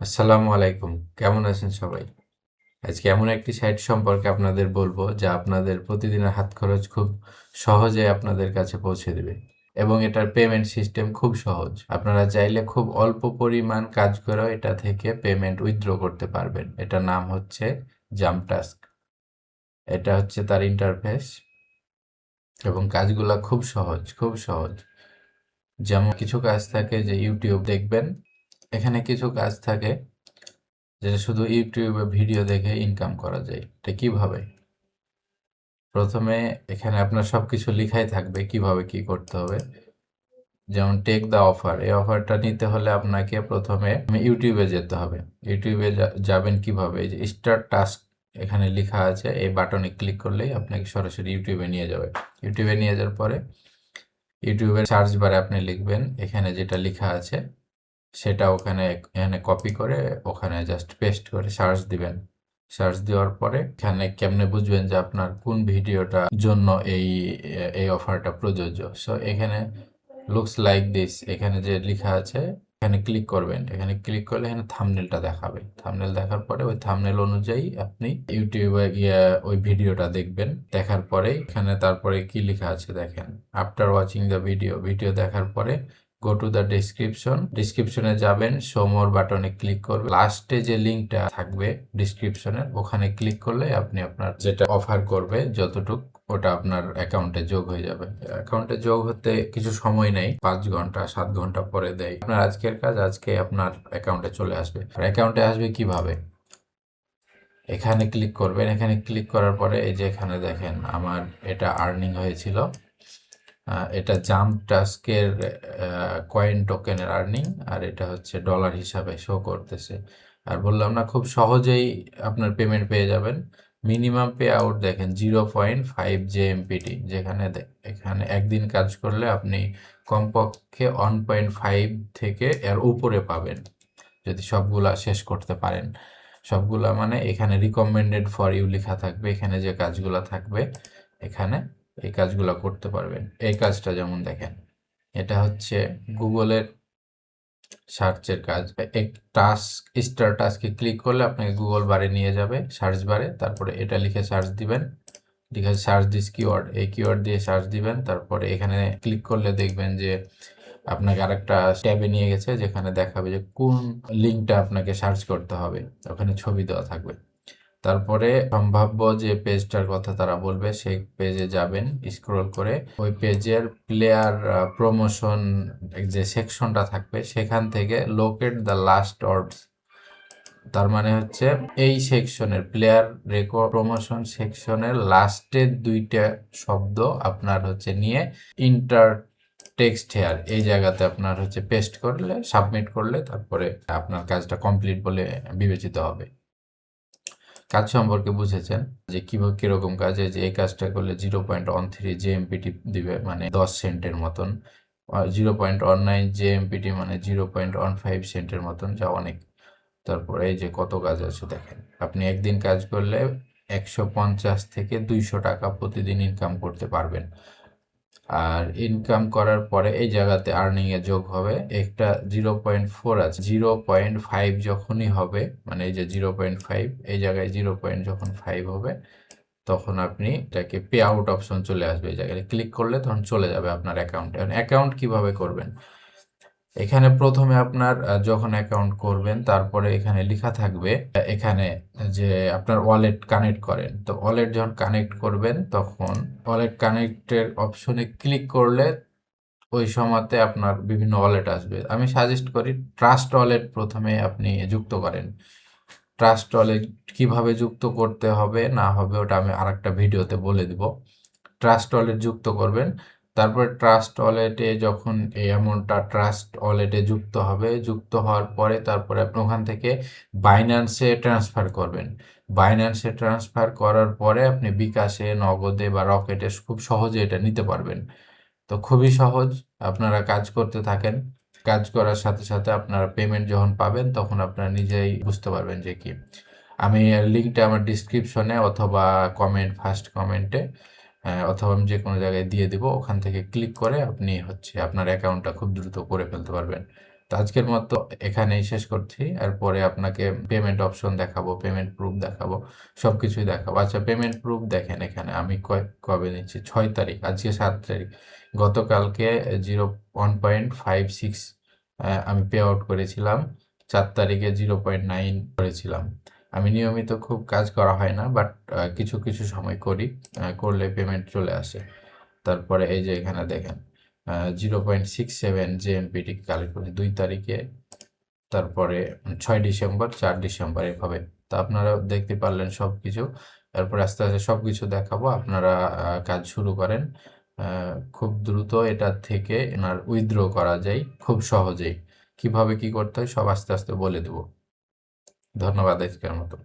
আসসালামু আলাইকুম। কেমন আছেন সবাই? আজকে এমন একটি সাইট সম্পর্কে আপনাদের বলবো যা আপনাদের প্রতিদিনের হাত খরচ খুব সহজে আপনাদের কাছে পৌঁছে দেবে এবং এটার পেমেন্ট সিস্টেম খুব সহজ। আপনারা চাইলে খুব অল্প পরিমাণ কাজ করেও এটা থেকে পেমেন্ট উইথড্র করতে পারবেন। এটার নাম হচ্ছে জাম্পটাস্ক। এটা হচ্ছে তার ইন্টারফেস এবং কাজগুলা খুব সহজ, খুব সহজ। যেমন কিছু কাজ থাকে যে ইউটিউব দেখবেন, এখানে কিছু কাজ থাকে যেটা শুধু ইউটিউবে ভিডিও দেখে ইনকাম করা যায়। এটা কিভাবে? প্রথমে এখানে আপনার সবকিছু লিখাই থাকবে কিভাবে কি করতে হবে। যেমন টেক দ্য অফার, এই অফারটা নিতে হলে আপনাকে প্রথমে ইউটিউবে যেতে হবে। ইউটিউবে যাবেন কিভাবে? এই যে স্টার্ট টাস্ক এখানে লেখা আছে, এই বাটনে ক্লিক করলেই আপনাকে সরাসরি ইউটিউবে নিয়ে যাবে। ইউটিউবে নিয়ে যাওয়ার পরে ইউটিউবের সার্চ বারে আপনি লিখবেন এখানে যেটা লেখা আছে সেটা এখানে কপি করে ওখানে জাস্ট পেস্ট করে সার্চ দিবেন। সার্চ দেওয়ার পরে এখানে কেমনে বুঝবেন যে আপনার কোন ভিডিওটা জন্য এই অফারটা প্রযোজ্য। সো এখানে লুকস লাইক দিস, এখানে যে লেখা আছে এখানে ক্লিক করবেন। এখানে ক্লিক করলে এখানে থাম্বনেলটা দেখাবে। থাম্বনেল দেখার পরে ওই থাম্বনেল অনুযায়ী আপনি ইউটিউবে গিয়ে ওই ভিডিওটা দেখবেন। দেখার পরে এখানে তারপরে কি লেখা আছে দেখেন, আফটার ওয়াচিং দ্য ভিডিও দেখার পরে গো টু দ্য ডিসক্রিপশনে যাবেন, শো মোর বাটনে ক্লিক করবেন। লাস্টে যে লিঙ্কটা থাকবে ডিসক্রিপশনের ওখানে ক্লিক করলে আপনি আপনার যেটা অফার করবে যতটুক ওটা আপনার অ্যাকাউন্টে যোগ হয়ে যাবে। অ্যাকাউন্টে যোগ হতে কিছু সময় নেই, 5 ঘন্টা 7 ঘন্টা পরে দেয়। আপনার আজকের কাজ আজকে আপনার অ্যাকাউন্টে চলে আসবে। আর অ্যাকাউন্টে আসবে কিভাবে? এখানে ক্লিক করবেন। এখানে ক্লিক করার পরে এই যে এখানে দেখেন আমার এটা আর্নিং হয়েছিল। এটা জাম্প টাস্কের কয়েন টোকেনের আর্নিং, আর এটা হচ্ছে ডলার হিসাবে শো করতেছে। আর বললাম না খুব সহজেই আপনার পেমেন্ট পেয়ে যাবেন। মিনিমাম পে আউট দেখেন 0.5 জেএমপিটি, যেখানে এখানে একদিন কাজ করলে আপনি কমপক্ষে 1.5 থেকে এর উপরে পাবেন যদি সবগুলা শেষ করতে পারেন। সবগুলা মানে এখানে রিকমেন্ডেড ফর ইউ লেখা থাকবে, এখানে যে কাজগুলা থাকবে এখানে এই কাজগুলো করতে পারবেন। এই কাজটা যেমন দেখেন, এটা হচ্ছে গুগলের সার্চের কাজ। এক টাস্ক স্টার টাস্কে ক্লিক করলে আপনাকে গুগল বারে নিয়ে যাবে, সার্চ বারে। তারপরে এটা লিখে সার্চ দিবেন, লিখে সার্চ দিস কিওয়ার্ড, এই কিওয়ার্ড দিয়ে সার্চ দিবেন। তারপরে এখানে ক্লিক করলে দেখবেন যে আপনাকে আরেকটা ট্যাবে নিয়ে গেছে যেখানে দেখাবে যে কোন লিঙ্কটা আপনাকে সার্চ করতে হবে, ওখানে ছবি দেওয়া থাকবে। তারপরে সম্ভাব্য যে পেজটার কথা তারা বলবে সেই পেজে যাবেন, স্ক্রল করে ওই পেজের প্লেয়ার প্রমোশন যে সেকশনটা থাকবে সেখান থেকে লোকেট দ্য লাস্ট অর্ডস, তার মানে হচ্ছে এই সেকশনের প্লেয়ার রেকর্ড প্রমোশন সেকশনের লাস্টের 2টা শব্দ আপনার হচ্ছে নিয়ে ইন্টার টেক্সট হেয়ার এই জায়গাতে আপনার হচ্ছে পেস্ট করলে সাবমিট করলে তারপরে আপনার কাজটা কমপ্লিট বলে বিবেচিত হবে। কাজ সম্পর্কে বুঝেছেন যে কিভাবে কিরকম কাজ, যে এই কাজটা করলে 0.13 জেএমপিটি দিবে মানে 10 সেন্টের মতন, 0.19 জেএমপিটি মানে 0.15 সেন্টের মতন, যা অনেক। তারপরে এই যে কত কাজ আছে দেখেন, আপনি একদিন কাজ করলে 150 থেকে 200 টাকা প্রতিদিন ইনকাম করতে পারবেন। আর ইনকাম করার পরে এই জায়গাতে আর্নিং এ যোগ হবে একটা 0.4 আছে, 0.5 যখনই হবে মানে এই যে 0.5 এই জায়গায় 0.5 হবে তখন আপনি এটাকে পে আউট অপশন চলে আসবে, এই জায়গায় ক্লিক করলে তখন চলে যাবে আপনার অ্যাকাউন্টে। অ্যাকাউন্ট কিভাবে করবেন? এখানে প্রথমে আপনার যখন অ্যাকাউন্ট করবেন তারপরে এখানে লেখা থাকবে এখানে যে আপনার ওয়ালেট কানেক্ট করেন, তো ওয়ালেট যখন কানেক্ট করবেন তখন ওয়ালেট কানেক্টের অপশনে ক্লিক করলে ওই সময়তে আপনার বিভিন্ন ওয়ালেট আসবে। আমি সাজেস্ট করি ট্রাস্ট ওয়ালেট প্রথমে আপনি যুক্ত করেন। ট্রাস্ট ওয়ালেট কিভাবে যুক্ত করতে হবে না হবে ওটা আমি আরেকটা ভিডিওতে বলে দিব। ট্রাস্ট ওয়ালেট যুক্ত করবেন, তারপরে ট্রাস্ট ওয়ালেটে যখন এই অ্যামাউন্টটা ট্রাস্ট ওয়ালেটে যুক্ত হবে, যুক্ত হওয়ার পরে তারপরে আপনি ওখান থেকে বাইন্যান্সে ট্রান্সফার করবেন। বাইন্যান্সে ট্রান্সফার করার পরে আপনি বিকাশে, নগদে বা রকেটে খুব সহজে এটা নিতে পারবেন। তো খুবই সহজ, আপনারা কাজ করতে থাকেন। কাজ করার সাথে সাথে আপনারা পেমেন্ট যখন পাবেন তখন আপনারা নিজেই বুঝতে পারবেন যে কি। আমি লিঙ্কটা আমার ডিসক্রিপশনে অথবা ফার্স্ট কমেন্টে অথবা আমি যে কোনো জায়গায় দিয়ে দিব, ওখান থেকে ক্লিক করে আপনি হচ্ছে আপনার অ্যাকাউন্টটা খুব দ্রুত করে ফেলতে পারবেন। তো আজকের মতো এখানেই শেষ করছি। এরপরে আপনাকে পেমেন্ট অপশন দেখাবো, পেমেন্ট প্রুফ দেখাবো, সবকিছুই দেখাবো। আচ্ছা, পেমেন্ট প্রুফ দেখেন, এখানে আমি কবে নিচ্ছি, 6 তারিখ, আজকে 7 তারিখ। গতকালকে 0.56 আমি পে আউট করেছিলাম। 4 তারিখে 0.9 করেছিলাম। আমি নিয়মিত খুব কাজ করা হয় না, বাট কিছু কিছু সময় করি, করলে পেমেন্ট চলে আসে। তারপরে এই যে এখানে দেখেন 0.67 জেএমপিটি কালেক্ট করি 2 তারিখে, তারপরে 6 ডিসেম্বর, 4 ডিসেম্বর, এভাবে। তো আপনারা দেখতে পারলেন সব কিছু। এরপর আস্তে আস্তে সব কিছু দেখাবো, আপনারা কাজ শুরু করেন। খুব দ্রুত এটা থেকে আপনার উইথড্র করা যায় খুব সহজেই। কিভাবে কি করতে হয় সব আস্তে আস্তে বলে দেব। ধন্যবাদ আজকের মতো।